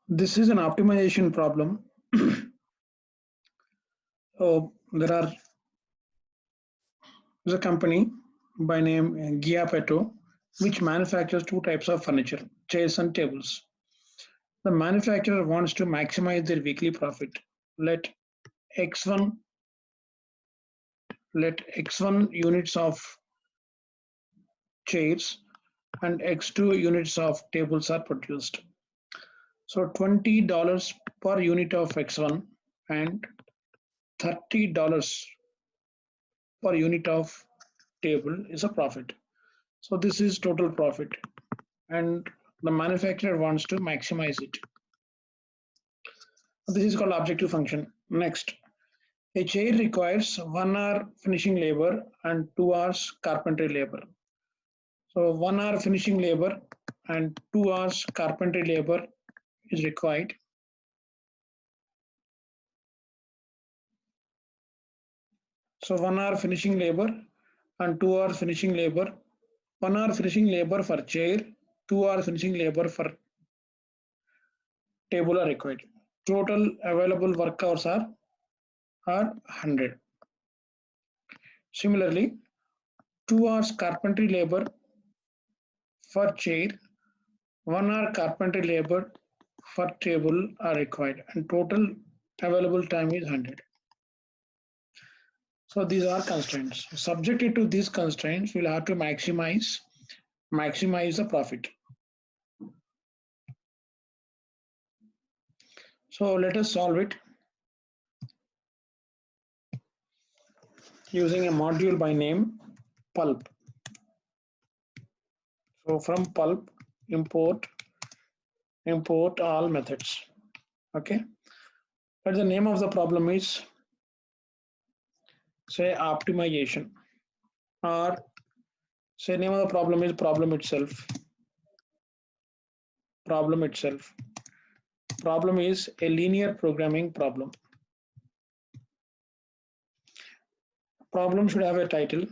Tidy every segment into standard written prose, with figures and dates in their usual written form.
This is an optimization problem. There's a company by name Giapeto, which manufactures two types of furniture, chairs and tables. The manufacturer wants to maximize their weekly profit. Let x1 units of chairs and x2 units of tables are produced. So $20 per unit of x1 and $30 per unit of table is a profit. So this is total profit, and the manufacturer wants to maximize it. This is called objective function. Next, a chair requires 1 hour finishing labor and 2 hours carpentry labor. So 1 hour finishing labor and 2 hours carpentry labor is required. So 1 hour finishing labor and 2 hours finishing labor. 1 hour finishing labor for chair, 2 hours finishing labor for table are required. Total available work hours are 100. Similarly, 2 hours carpentry labor for chair, 1 hour carpentry labor for table are required, and total available time is 100. So these are constraints. Subjected to these constraints, we'll have to maximize the profit. So let us solve it using a module by name pulp. So from pulp, import all methods. Okay, but the name of the problem is, say, optimization, or say name of the problem is problem itself. Problem is a linear programming problem. Problem should have a title,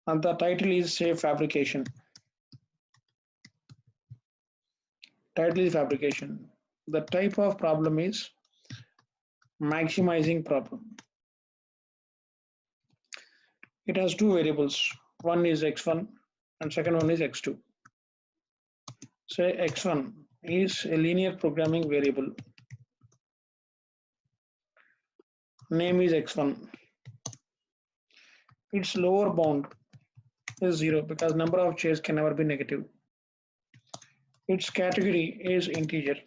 and the title is, say, fabrication. Title is fabrication. The type of problem is maximizing problem. It has two variables. One is x1 and second one is x2. Say x1 is a linear programming variable. Name is x1. Its lower bound is 0 because number of chairs can never be negative. Its category is integer.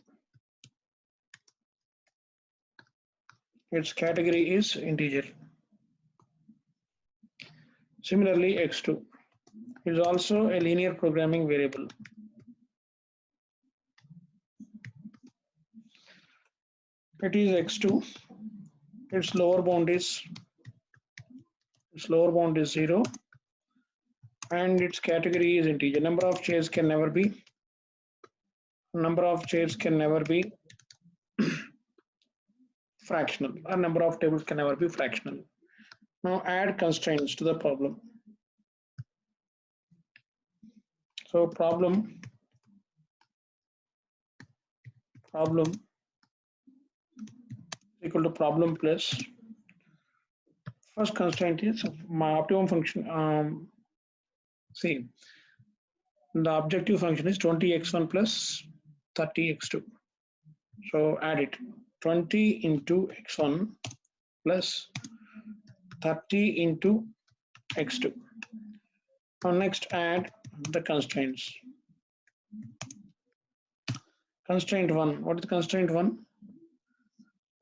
Similarly, x2 is also a linear programming variable. It is x2. Its lower bound is 0, and its category is integer. Number of chairs can never be fractional, or number of tables can never be fractional. Now add constraints to the problem. So problem equal to problem plus first constraint is my optimum function. See, the objective function is 20x1 plus 30x2. So add it, 20 into x1 plus 30 into x2. Now next add the constraints. Constraint 1, what is constraint 1?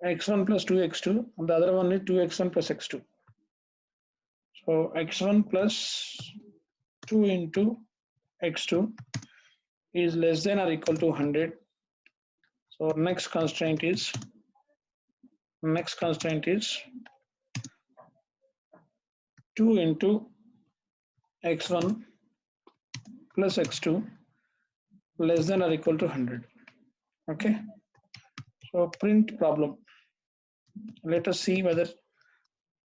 x1 plus 2x2, and the other one is 2x1 plus x2. So x1 plus 2 into x2 is less than or equal to 100. So next constraint is 2 into x1 plus x2 less than or equal to 100. Okay, so print problem. Let us see whether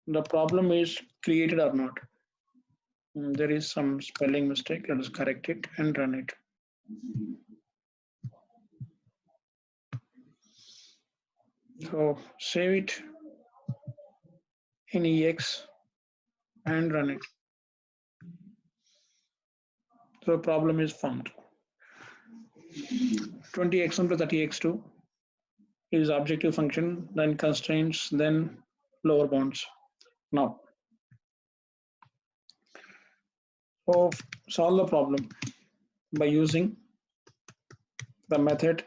the problem is created or not. There is some spelling mistake. Let us correct it and run it. So save it in EX and run it. So problem is found. 20x1 to 30x2 is objective function, then constraints, then lower bounds. Now, so solve the problem by using the method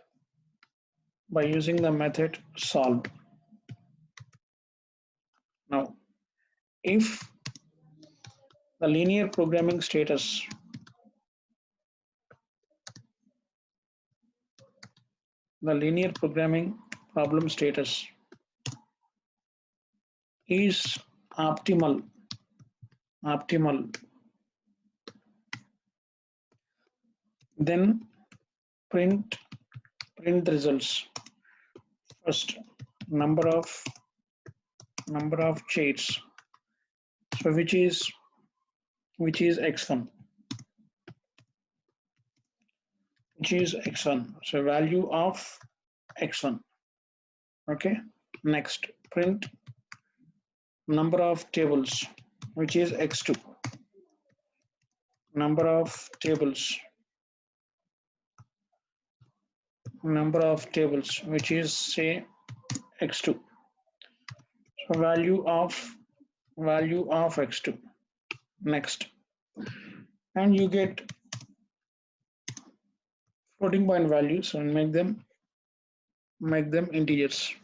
solve. Now, if the linear programming status problem status is optimal, then print the results. First, number of chairs, so which is x1, so value of x1. Okay, next print number of tables, which is x2, number of tables, which is say x2, so value of x2. Next, and you get floating point values and make them integers.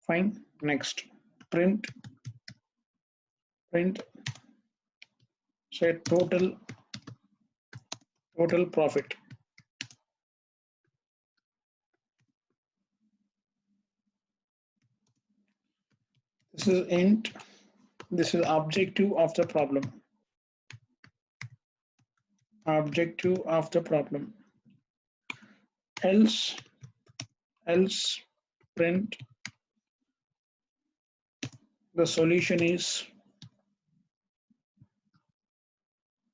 Fine. Next, print say total profit. This is int. This is objective of the problem. Else print the solution is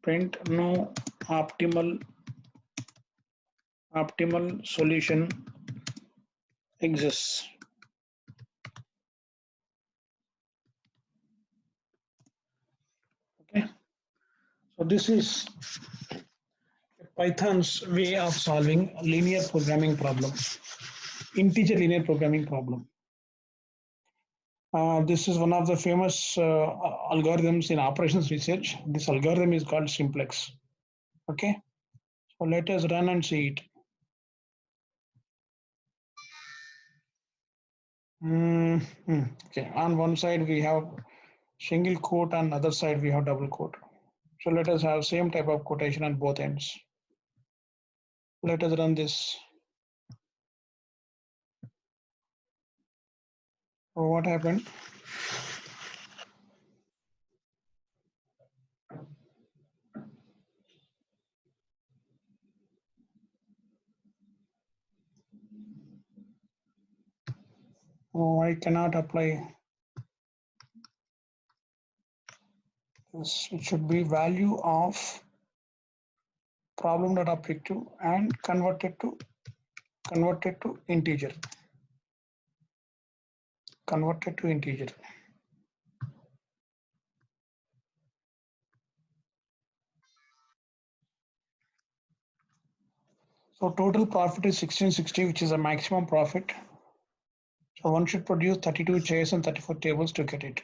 print no optimal solution exists. Okay, so this is Python's way of solving linear programming problem, integer linear programming problem. This is one of the famous algorithms in operations research. This algorithm is called simplex. Okay, so let us run and see it. Okay, on one side we have single quote, on the other side we have double quote. So let us have same type of quotation on both ends. Let us run this. So what happened? Oh, I cannot apply this. It should be value of problem.objective and converted to integer. So total profit is 1660, which is a maximum profit. So one should produce 32 chairs and 34 tables to get it.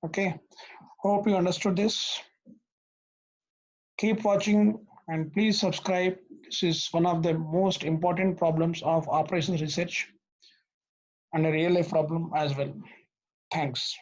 Okay, hope you understood this. Keep watching and please subscribe. This is one of the most important problems of operations research and a real life problem as well. Thanks.